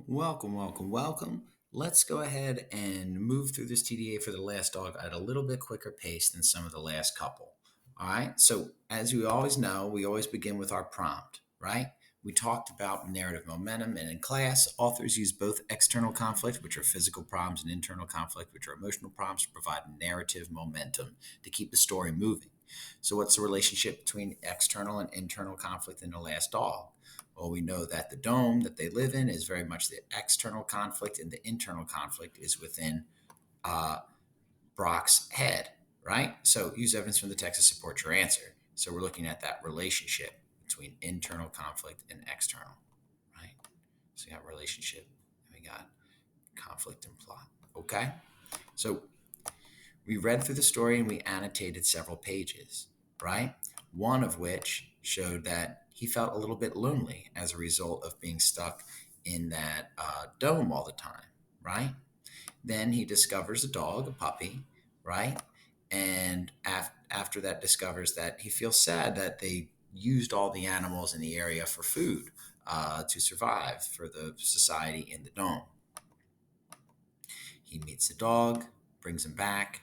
Welcome, welcome, welcome. Let's go ahead and move through this TDA for the last dog at a little bit quicker pace than some of the last couple. All right. So, as we always know, we always begin with our prompt, right? We talked about narrative momentum, and in class, authors use both external conflict, which are physical problems, and internal conflict, which are emotional problems, to provide narrative momentum to keep the story moving. So, what's the relationship between external and internal conflict in the last dog? Well, we know that the dome that they live in is very much the external conflict, and the internal conflict is within uh, Brock's head, right? So use evidence from the text to support your answer. So we're looking at that relationship between internal conflict and external, right? So we got relationship, and we got conflict and plot. Okay? So we read through the story and we annotated several pages, right? One of which showed that he felt a little bit lonely as a result of being stuck in that dome all the time, right? Then he discovers a dog, a puppy, right? And after that, discovers that he feels sad that they used all the animals in the area for food to survive for the society in the dome. He meets the dog, brings him back,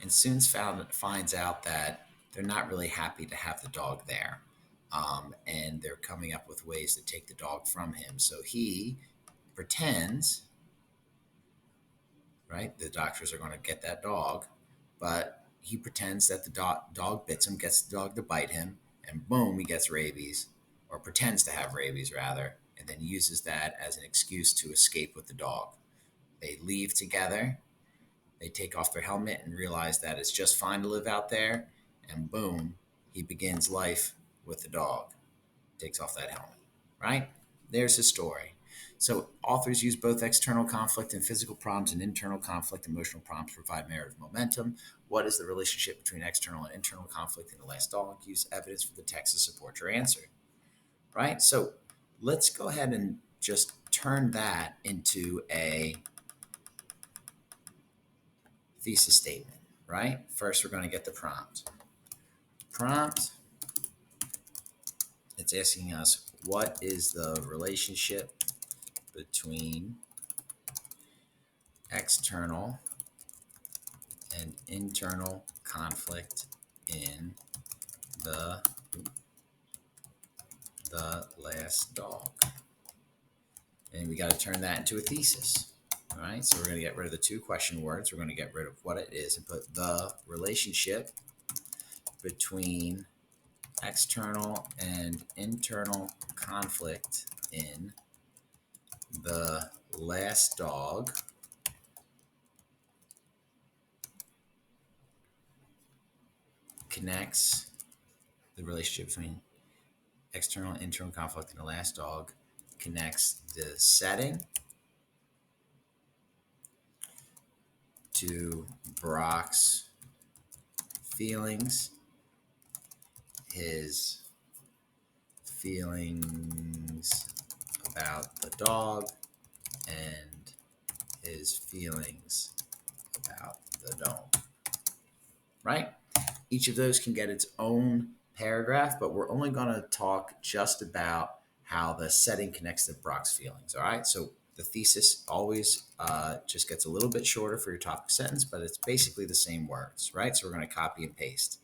and soon finds out that they're not really happy to have the dog there. And they're coming up with ways to take the dog from him. So he pretends, right? The doctors are going to get that dog, but he pretends that the dog bits him, gets the dog to bite him, and boom, he gets rabies, or pretends to have rabies rather, and then uses that as an excuse to escape with the dog. They leave together. They take off their helmet and realize that it's just fine to live out there, and boom, he begins life with the dog. Takes off that helmet, right? There's his story. So authors use both external conflict and physical problems and internal conflict, emotional problems to provide narrative momentum. What is the relationship between external and internal conflict in the last dog? Use evidence from the text to support your answer, right? So let's go ahead and just turn that into a thesis statement, right? First, we're going to get the prompt. Prompt, it's asking us, what is the relationship between external and internal conflict in the last dog? And we got to turn that into a thesis. All right, so we're going to get rid of the two question words. We're going to get rid of what it is and put the relationship between external and internal conflict in the last dog connects the relationship between external and internal conflict in the last dog connects the setting to Brock's feelings, his feelings about the dog, and his feelings about the dome. Right? Each of those can get its own paragraph, but we're only going to talk just about how the setting connects to Brock's feelings. All right. So the thesis always just gets a little bit shorter for your topic sentence, but it's basically the same words, right? So we're going to copy and paste.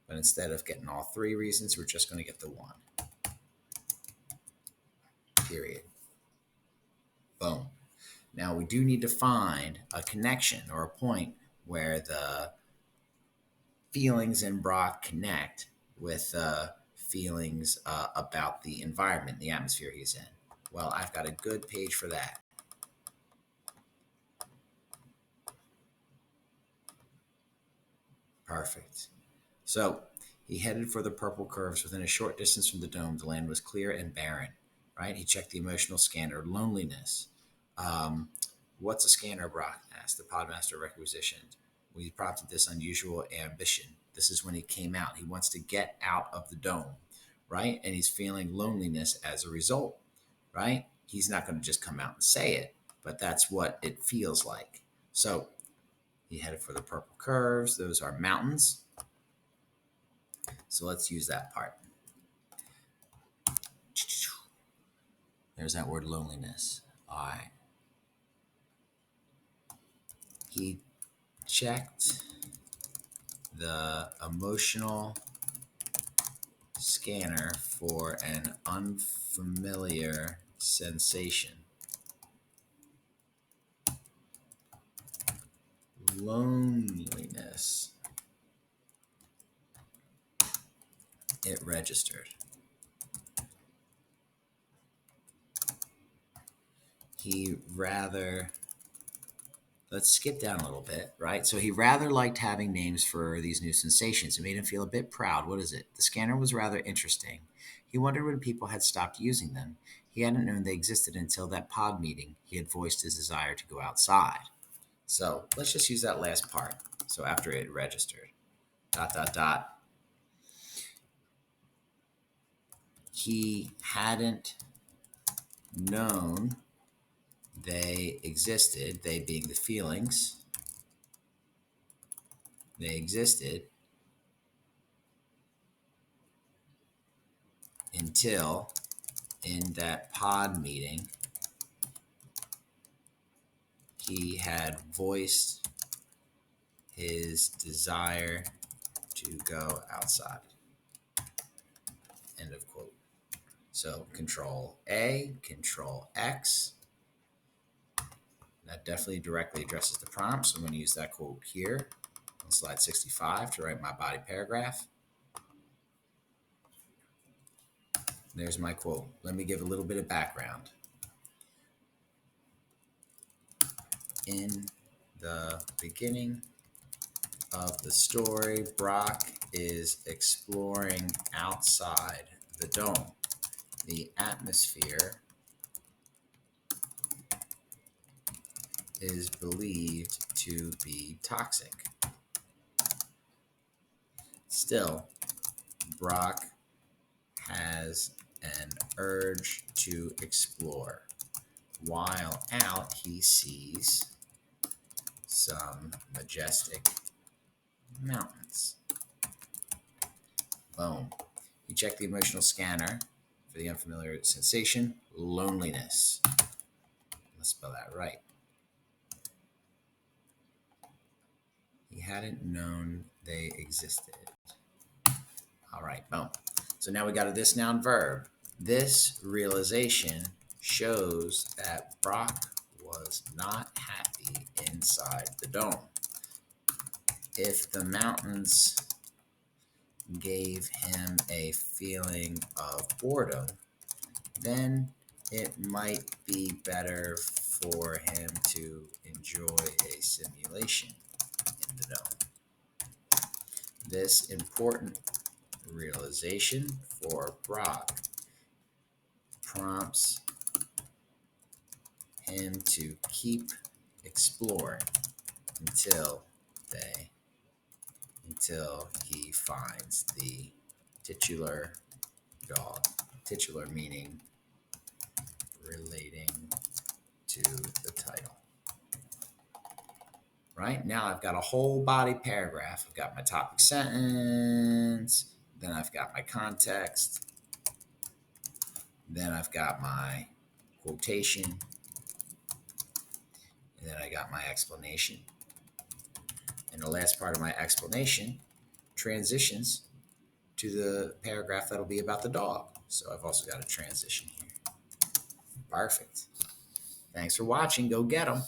But instead of getting all three reasons, we're just going to get the one. Period. Boom. Now we do need to find a connection or a point where the feelings in Brock connect with feelings about the environment, the atmosphere he's in. Well, I've got a good page for that. Perfect. So he headed for the purple curves. Within a short distance from the dome, the land was clear and barren, right? He checked the emotional scanner. Loneliness. What's a scanner, Brock asked. The podmaster requisitioned. We prompted this unusual ambition. This is when he came out. He wants to get out of the dome, right? And he's feeling loneliness as a result, right? He's not going to just come out and say it, but that's what it feels like. So he headed for the purple curves. Those are mountains. So let's use that part. There's that word loneliness. All right. He checked the emotional scanner for an unfamiliar sensation. Loneliness. It registered. He rather, let's skip down a little bit, right? So he rather liked having names for these new sensations. It made him feel a bit proud. What is it? The scanner was rather interesting. He wondered when people had stopped using them. He hadn't known they existed until that pod meeting. He had voiced his desire to go outside. So let's just use that last part. So after it registered, dot, dot, dot. He hadn't known they existed, they being the feelings, they existed until in that pod meeting he had voiced his desire to go outside. End of quote. So Control A, Control X. That definitely directly addresses the prompt. So I'm going to use that quote here on slide 65 to write my body paragraph. There's my quote. Let me give a little bit of background. In the beginning of the story, Brock is exploring outside the dome. The atmosphere is believed to be toxic. Still, Brock has an urge to explore. While out, he sees some majestic mountains. Boom. You check the emotional scanner for the unfamiliar sensation, loneliness. Let's spell that right. He hadn't known they existed. All right, boom. So now we got a this noun verb. This realization shows that Brock was not happy inside the dome. If the mountains gave him a feeling of boredom, then it might be better for him to enjoy a simulation in the dome. This important realization for Brock prompts him to keep exploring until he finds the titular dog. Titular meaning relating to the title. Right? Now I've got a whole body paragraph. I've got my topic sentence, then I've got my context, then I've got my quotation, and then I got my explanation. And the last part of my explanation transitions to the paragraph that'll be about the dog. So I've also got a transition here. Perfect. Thanks for watching. Go get them.